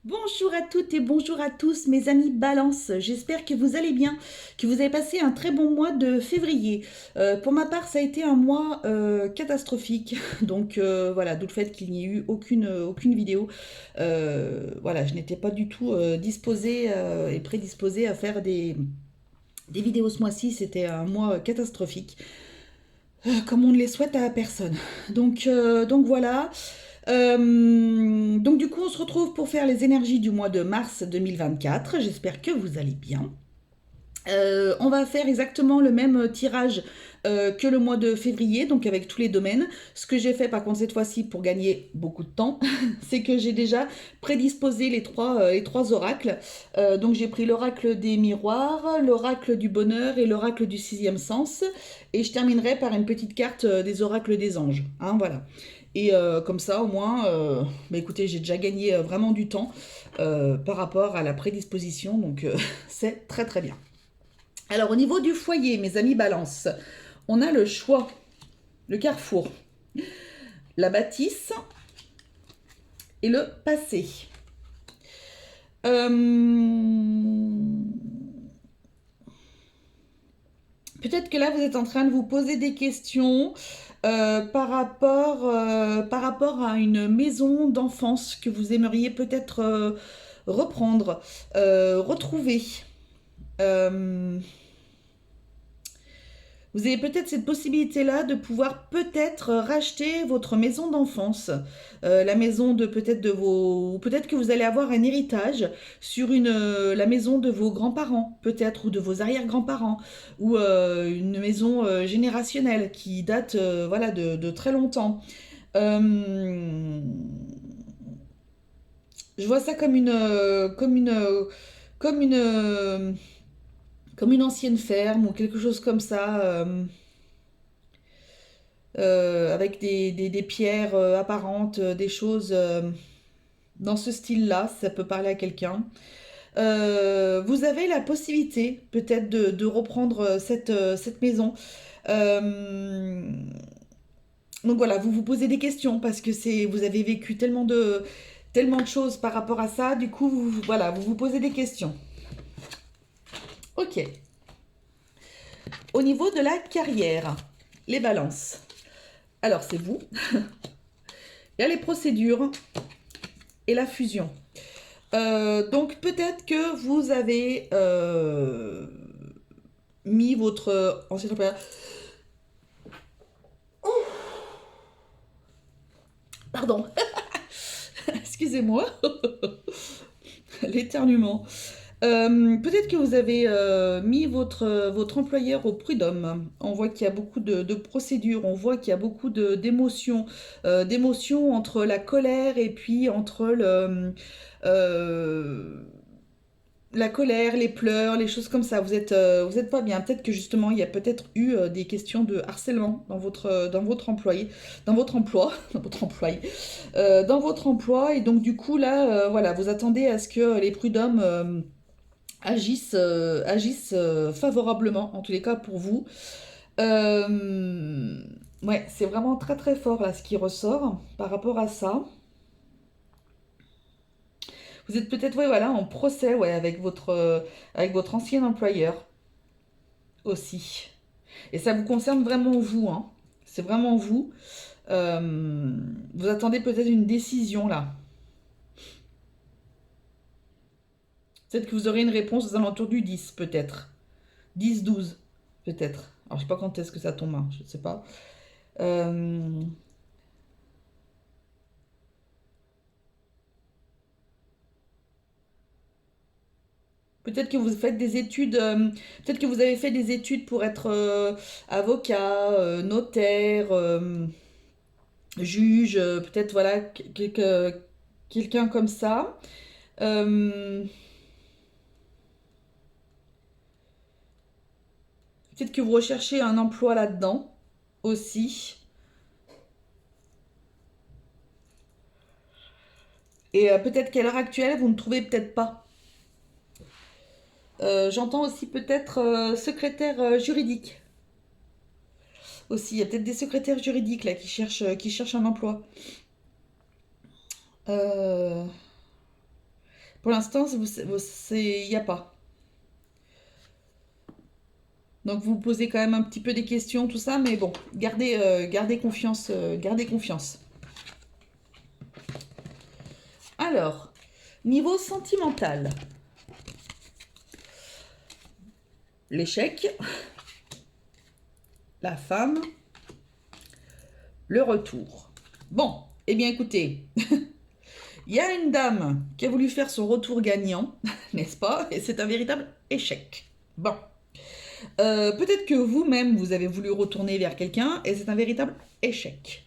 Bonjour à toutes et bonjour à tous mes amis Balance, j'espère que vous allez bien, que vous avez passé un très bon mois de février. Pour ma part ça a été un mois catastrophique, donc voilà, d'où le fait qu'il n'y ait eu aucune vidéo. Voilà, je n'étais pas du tout disposée et prédisposée à faire des vidéos ce mois-ci, c'était un mois catastrophique, comme on ne les souhaite à personne. Donc voilà. Donc du coup, on se retrouve pour faire les énergies du mois de mars 2024. J'espère que vous allez bien. On va faire exactement le même tirage que le mois de février, donc avec tous les domaines. Ce que j'ai fait par contre cette fois-ci pour gagner beaucoup de temps, c'est que j'ai déjà prédisposé les trois oracles. Donc j'ai pris l'oracle des miroirs, l'oracle du bonheur et l'oracle du sixième sens. Et je terminerai par une petite carte des oracles des anges. Hein, voilà. Et comme ça, au moins, bah écoutez, j'ai déjà gagné vraiment du temps par rapport à la prédisposition, donc c'est très très bien. Alors, au niveau du foyer, mes amis Balance, on a le choix, le carrefour, la bâtisse et le passé. Peut-être que là, vous êtes en train de vous poser des questions par rapport à une maison d'enfance que vous aimeriez peut-être reprendre, retrouver. Euh, Vous avez peut-être cette possibilité-là de pouvoir peut-être racheter votre maison d'enfance, la maison de peut-être de vos, ou peut-être que vous allez avoir un héritage sur la maison de vos grands-parents, peut-être ou de vos arrière-grands-parents, ou une maison générationnelle qui date, voilà, de très longtemps. Euh, je vois ça comme comme une ancienne ferme ou quelque chose comme ça. Avec des pierres apparentes, des choses dans ce style-là, si ça peut parler à quelqu'un. Vous avez la possibilité peut-être de reprendre cette maison. Euh, donc voilà, vous vous posez des questions parce que vous avez vécu tellement de choses par rapport à ça. Du coup, voilà, vous vous posez des questions. Ok. Au niveau de la carrière, les balances. Alors c'est vous. Il y a les procédures et la fusion. Donc peut-être que vous avez mis votre ancien employeur. Pardon, excusez-moi, l'éternuement. Peut-être que vous avez mis votre employeur au prud'homme. On voit qu'il y a beaucoup de procédures, on voit qu'il y a beaucoup d'émotions entre la colère et puis entre euh, la colère, les pleurs, les choses comme ça. Vous êtes pas bien. Peut-être que justement, il y a peut-être eu des questions de harcèlement dans votre employé, dans votre emploi, dans votre employé, dans votre emploi. Et donc, du coup, là, voilà, vous attendez à ce que les prud'hommes agissent favorablement, en tous les cas pour vous. Euh, ouais, c'est vraiment très très fort là ce qui ressort par rapport à ça. Vous êtes peut-être, ouais, voilà, en procès, ouais, avec votre ancien employeur aussi. Et ça vous concerne vraiment vous, hein. C'est vraiment vous. Vous attendez peut-être une décision là. Peut-être que vous aurez une réponse aux alentours du 10, peut-être. 10-12, peut-être. Alors, je sais pas quand est-ce que ça tombe, hein, je ne sais pas. Euh, Peut-être que vous faites des études, peut-être que vous avez fait des études pour être avocat, notaire, juge, peut-être voilà, quelqu'un comme ça. Euh, Peut-être que vous recherchez un emploi là-dedans aussi. Et peut-être qu'à l'heure actuelle, vous ne trouvez peut-être pas. J'entends aussi peut-être secrétaire juridique. Aussi, il y a peut-être des secrétaires juridiques là qui cherchent un emploi. Euh, Pour l'instant, il n'y a pas. Donc vous posez quand même un petit peu des questions, tout ça, mais bon, gardez confiance, gardez confiance. Alors, niveau sentimental, l'échec, la femme, le retour. Bon, eh bien écoutez, il y a une dame qui a voulu faire son retour gagnant, n'est-ce pas? Et c'est un véritable échec. Bon. Peut-être que vous-même, vous avez voulu retourner vers quelqu'un et c'est un véritable échec.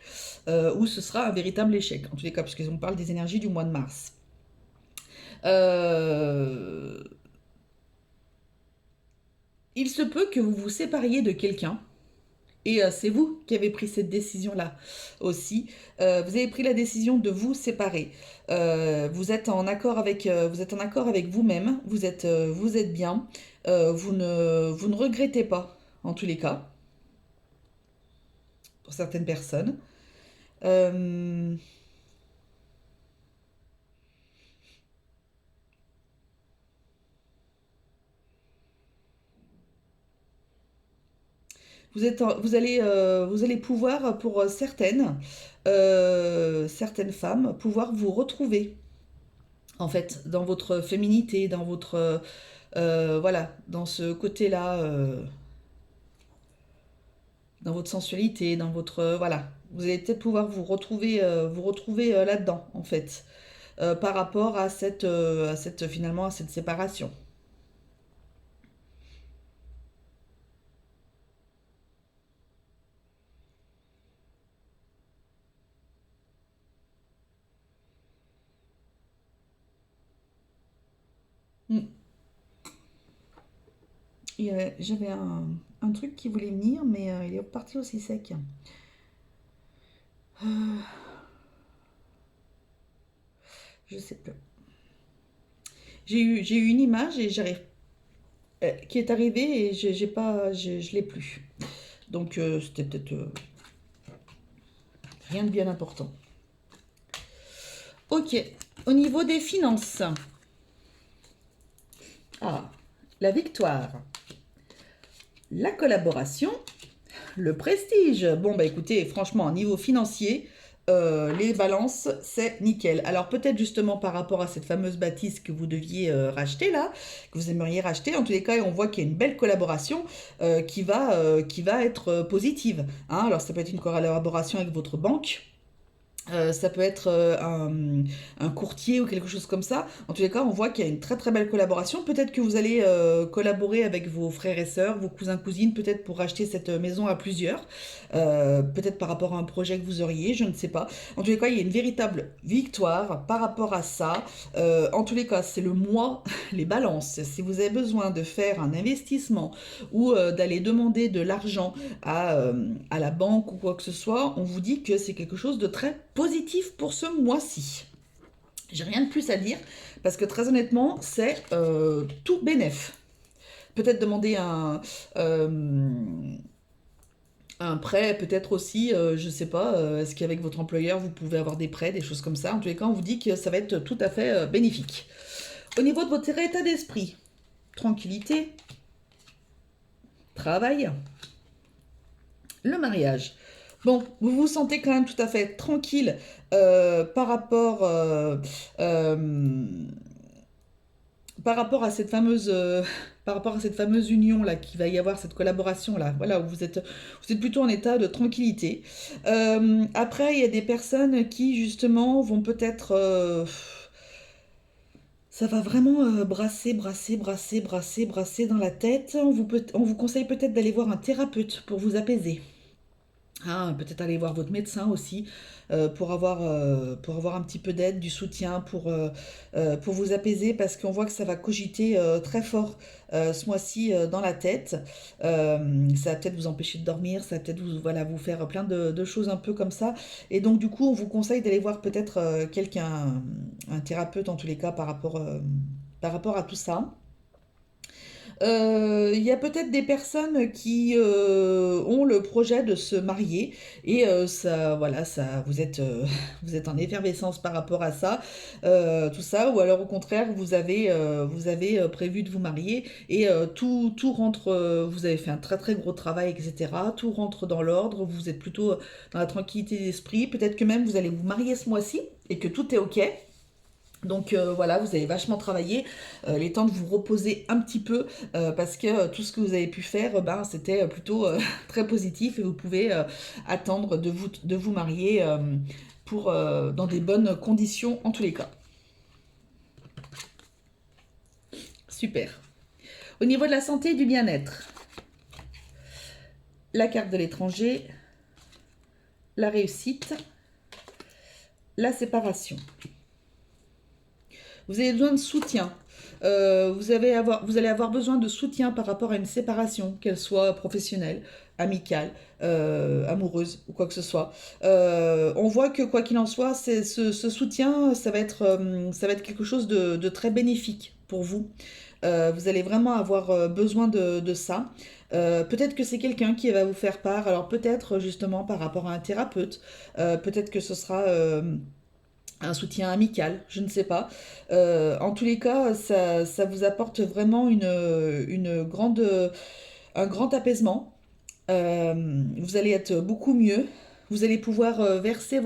Ou ce sera un véritable échec, en tous les cas, puisqu'on parle des énergies du mois de mars. Il se peut que vous vous sépariez de quelqu'un. Et c'est vous qui avez pris cette décision-là aussi. Vous avez pris la décision de vous séparer. Vous êtes en accord avec vous-même. Vous êtes bien. Vous ne regrettez pas, en tous les cas, pour certaines personnes. Euh, vous allez pouvoir, pour certaines femmes, pouvoir vous retrouver, en fait, dans votre féminité, dans votre, voilà, dans ce côté-là, dans votre sensualité, dans votre, voilà. Vous allez peut-être pouvoir vous retrouver là-dedans, en fait, par rapport finalement, à cette séparation. Mm. J'avais un truc qui voulait venir, mais il est reparti aussi sec. Euh, je sais plus. J'ai eu une image et j'arrive qui est arrivée et j'ai pas, je l'ai plus. Donc c'était peut-être rien de bien important. Ok. Au niveau des finances. Ah, la victoire, la collaboration, le prestige. Bon, bah écoutez, franchement, niveau financier, les balances, c'est nickel. Alors peut-être justement par rapport à cette fameuse bâtisse que vous deviez racheter là, que vous aimeriez racheter, en tous les cas, on voit qu'il y a une belle collaboration qui va être positive, hein. Alors ça peut être une collaboration avec votre banque. Ça peut être un courtier ou quelque chose comme ça. En tous les cas, on voit qu'il y a une très très belle collaboration. Peut-être que vous allez collaborer avec vos frères et sœurs, vos cousins, cousines, peut-être pour acheter cette maison à plusieurs. Peut-être par rapport à un projet que vous auriez, je ne sais pas. En tous les cas, il y a une véritable victoire par rapport à ça. En tous les cas, c'est le mois, les balances. Si vous avez besoin de faire un investissement ou d'aller demander de l'argent à la banque ou quoi que ce soit, on vous dit que c'est quelque chose de très positif pour ce mois-ci. J'ai rien de plus à dire parce que très honnêtement, c'est tout bénef. Peut-être demander un prêt, peut-être aussi, je sais pas, est-ce qu'avec votre employeur vous pouvez avoir des prêts, des choses comme ça. En tous les cas, on vous dit que ça va être tout à fait bénéfique. Au niveau de votre état d'esprit, tranquillité, travail, le mariage. Bon, vous vous sentez quand même tout à fait tranquille euh, par rapport, euh, euh, par rapport à cette fameuse, par rapport à cette fameuse union là, qui va y avoir cette collaboration là. Voilà, où vous êtes plutôt en état de tranquillité. Après, il y a des personnes qui justement vont peut-être, ça va vraiment brasser dans la tête. On vous conseille peut-être d'aller voir un thérapeute pour vous apaiser. Ah, peut-être aller voir votre médecin aussi pour avoir un petit peu d'aide, du soutien pour vous apaiser parce qu'on voit que ça va cogiter très fort ce mois-ci dans la tête. Ça va peut-être vous empêcher de dormir, ça va peut-être voilà, vous faire plein de choses un peu comme ça. Et donc du coup, on vous conseille d'aller voir peut-être un thérapeute en tous les cas par rapport à tout ça. Il y a peut-être des personnes qui ont le projet de se marier et ça, voilà, ça, vous êtes en effervescence par rapport à ça, tout ça, ou alors au contraire, vous avez prévu de vous marier et tout rentre, vous avez fait un très très gros travail, etc. Tout rentre dans l'ordre, vous êtes plutôt dans la tranquillité d'esprit. Peut-être que même vous allez vous marier ce mois-ci et que tout est OK. Donc voilà, vous avez vachement travaillé, les temps de vous reposer un petit peu parce que tout ce que vous avez pu faire, ben, c'était plutôt très positif et vous pouvez attendre de vous marier pour, dans des bonnes conditions en tous les cas. Super. Au niveau de la santé et du bien-être, la carte de l'étranger, la réussite, la séparation. Vous avez besoin de soutien. Vous allez avoir besoin de soutien par rapport à une séparation, qu'elle soit professionnelle, amicale, amoureuse ou quoi que ce soit. On voit que quoi qu'il en soit, ce soutien, ça va être quelque chose de très bénéfique pour vous. Vous allez vraiment avoir besoin de ça. Peut-être que c'est quelqu'un qui va vous faire part, alors peut-être justement par rapport à un thérapeute, peut-être que ce sera un soutien amical, je ne sais pas. En tous les cas, ça vous apporte vraiment un grand apaisement. Vous allez être beaucoup mieux. Vous allez pouvoir verser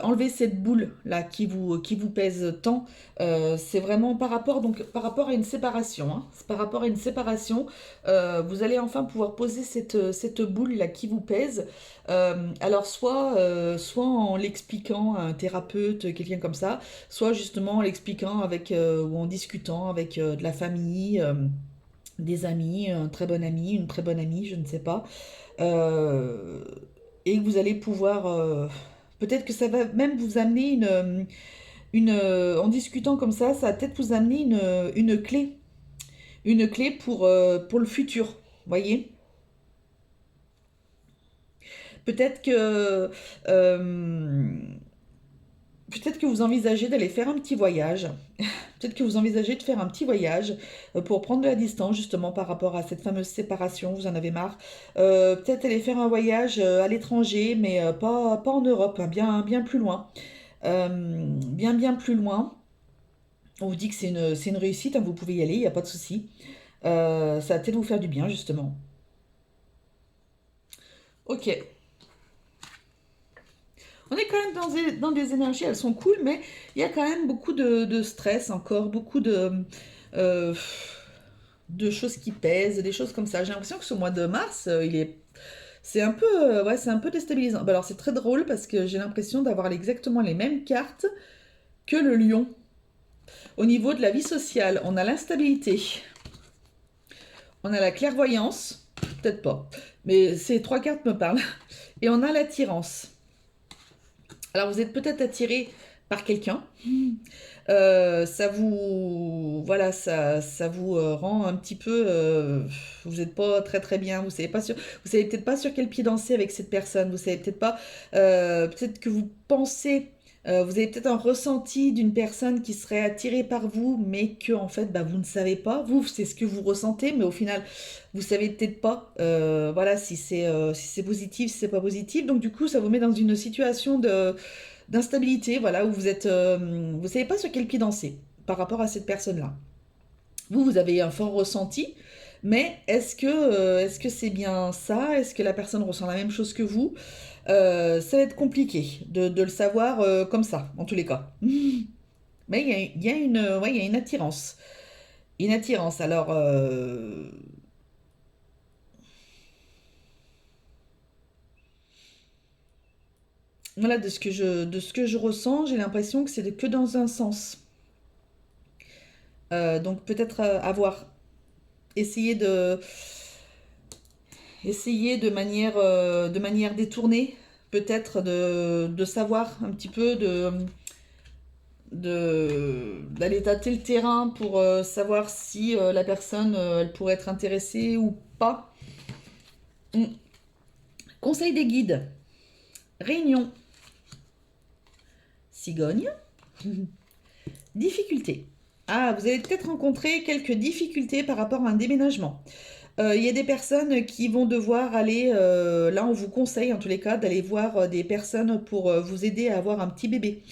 enlever cette boule là qui vous pèse tant. C'est vraiment par rapport, donc, par rapport à une séparation. Hein. C'est par rapport à une séparation, vous allez enfin pouvoir poser cette boule là qui vous pèse. Alors soit en l'expliquant à un thérapeute, quelqu'un comme ça, soit justement en l'expliquant avec ou en discutant avec de la famille. Des amis, un très bon ami, une très bonne amie, je ne sais pas. Euh, et que vous allez pouvoir... peut-être que ça va même vous amener en discutant comme ça va peut-être vous amener une clé pour le futur, voyez? Peut-être que... euh, peut-être que vous envisagez d'aller faire un petit voyage. Peut-être que vous envisagez de faire un petit voyage pour prendre de la distance justement par rapport à cette fameuse séparation, vous en avez marre. Peut-être aller faire un voyage à l'étranger, mais pas en Europe, hein, bien plus loin. Bien plus loin. On vous dit que c'est une réussite, hein, vous pouvez y aller, il n'y a pas de souci. Ça va peut-être vous faire du bien justement. Ok. On est quand même dans des énergies, elles sont cool, mais il y a quand même beaucoup de stress encore, beaucoup euh, de choses qui pèsent, des choses comme ça. J'ai l'impression que ce mois de mars, c'est un peu, ouais, c'est un peu déstabilisant. Bah alors c'est très drôle parce que j'ai l'impression d'avoir exactement les mêmes cartes que le lion. Au niveau de la vie sociale, on a l'instabilité, on a la clairvoyance, peut-être pas, mais ces trois cartes me parlent, et on a l'attirance. Alors vous êtes peut-être attiré par quelqu'un. Ça vous, voilà, ça vous rend un petit peu, vous n'êtes pas très très bien. Vous savez peut-être pas sur quel pied danser avec cette personne. Vous savez peut-être pas, peut-être que vous pensez, vous avez peut-être un ressenti d'une personne qui serait attirée par vous, mais que en fait, bah, vous ne savez pas. Vous, c'est ce que vous ressentez, mais au final, vous savez peut-être pas, voilà, si c'est positif, si c'est pas positif. Donc du coup, ça vous met dans une situation d'instabilité, voilà, où vous savez pas sur quel pied danser par rapport à cette personne-là. Vous avez un fort ressenti, mais est-ce que c'est bien ça? Est-ce que la personne ressent la même chose que vous? Ça va être compliqué de le savoir comme ça, en tous les cas. Mais ouais, il y a une attirance. Une attirance. Alors, voilà, de ce que je ressens, j'ai l'impression que c'est que dans un sens. Donc peut-être avoir essayé essayer de manière détournée, peut-être de savoir un petit peu, d'aller tâter le terrain pour savoir si la personne elle pourrait être intéressée ou pas. Mm. Conseil des guides, réunion, cigogne, difficulté. Ah, vous allez peut-être rencontrer quelques difficultés par rapport à un déménagement. Il y a des personnes qui vont devoir aller, là on vous conseille en tous les cas d'aller voir des personnes pour vous aider à avoir un petit bébé.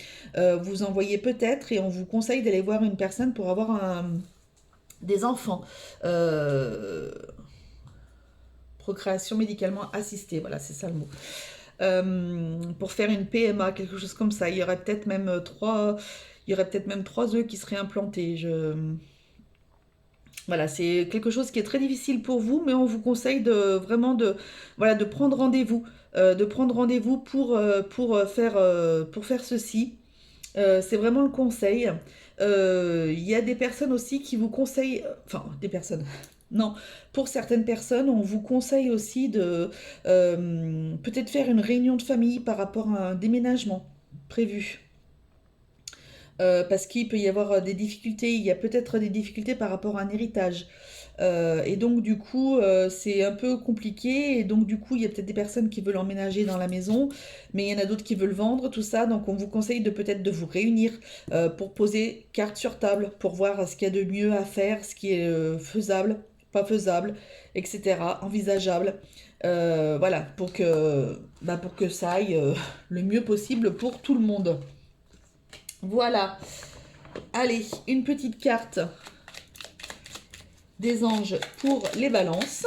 Vous en voyez peut-être et on vous conseille d'aller voir une personne pour avoir des enfants. Euh, procréation médicalement assistée, voilà c'est ça le mot. Pour faire une PMA, quelque chose comme ça. Il y aurait peut-être même 3 œufs qui seraient implantés. Voilà, c'est quelque chose qui est très difficile pour vous, mais on vous conseille voilà, de prendre rendez-vous, pour faire ceci. C'est vraiment le conseil. Il y a des personnes aussi qui vous conseillent, enfin des personnes. Non, pour certaines personnes, on vous conseille aussi de peut-être faire une réunion de famille par rapport à un déménagement prévu. Parce qu'il peut y avoir des difficultés, il y a peut-être des difficultés par rapport à un héritage. Et donc du coup, c'est un peu compliqué. Et donc du coup, il y a peut-être des personnes qui veulent emménager dans la maison, mais il y en a d'autres qui veulent vendre, tout ça. Donc on vous conseille de peut-être de vous réunir pour poser carte sur table, pour voir ce qu'il y a de mieux à faire, ce qui est faisable, pas faisable, etc., envisageable. Voilà, pour que ça aille le mieux possible pour tout le monde. Voilà. Allez, une petite carte des anges pour les balances.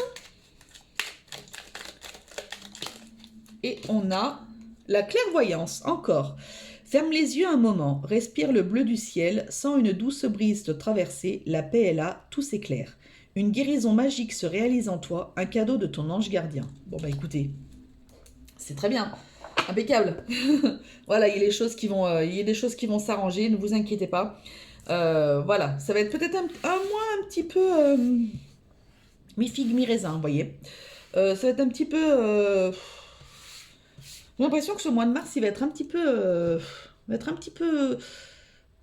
Et on a la clairvoyance, encore. Ferme les yeux un moment, respire le bleu du ciel, sens une douce brise te traverser, la paix est là, tout s'éclaire. Une guérison magique se réalise en toi, un cadeau de ton ange gardien. Bon bah écoutez, c'est très bien, impeccable. Voilà, il y a des choses qui vont s'arranger, ne vous inquiétez pas. Voilà, ça va être peut-être un mois un petit peu mi-figue, mi-raisin, vous voyez. Ça va être un petit peu... j'ai l'impression que ce mois de mars, il va être un petit peu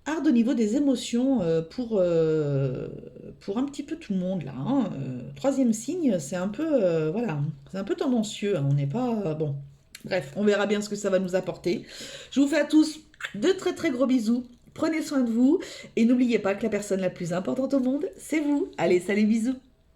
hard au niveau des émotions pour un petit peu tout le monde là. Hein. Troisième signe, c'est un peu voilà, c'est un peu tendancieux. Hein. On n'est pas bon. Bref, on verra bien ce que ça va nous apporter. Je vous fais à tous de très très gros bisous. Prenez soin de vous et n'oubliez pas que la personne la plus importante au monde, c'est vous. Allez, salut, bisous.